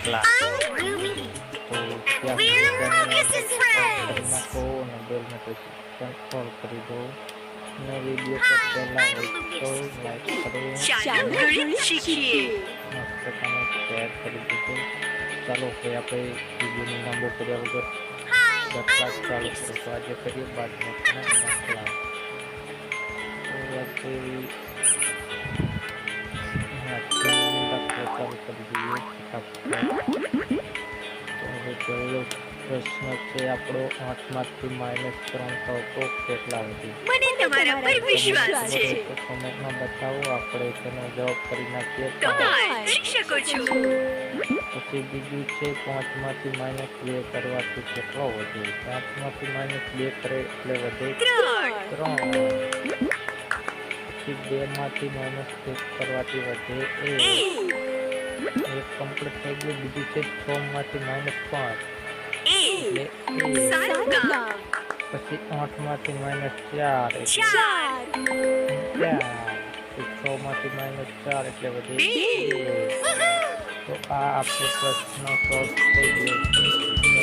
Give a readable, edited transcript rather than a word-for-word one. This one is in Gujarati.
કેટલા? તો ત્યાં નાખો અને બેલને પછી કન્ફર્મ કરી દો અને વિડીયો પર પહેલા તો લાઈક કરો, મસ્ત તમે શેર કરી દીધો. ચાલો હવે આપણે વિડીયોની લાંબો કર્યા વગર દરબાર ચાલુ કરો. તો આજે કરીએ બાદબાકીના દાખલા. તો આજે દાખલો ચાલુ કરી દઈએ ફટાફટ. તો હવે પહેલો પ્રશ્ન છે આપણો, 8માંથી -3 થાવ તો કેટલા વધે? મને તમારા પર વિશ્વાસ છે. તો કમેન્ટમાં બતાવો, આપણે તેનો જવાબ કરી નાખીએ. તો કરી શકો છો. પછી બીજું છે 5માંથી -2 કરવાથી કેટલો વધે? 5માંથી -2 કરે એટલે વધે 3. પછી 2માંથી -1 કરવાથી વધે 1 કમ્પ્લીટ થઈ ગયું. બીજું છે 6માંથી -5 એટલે 1. પછી 8માંથી -4 એટલે 4. 6માંથી -4 એટલે વધે 2. તો આ આપણો પ્રશ્ન સોલ્વ થઈ ગયો છે.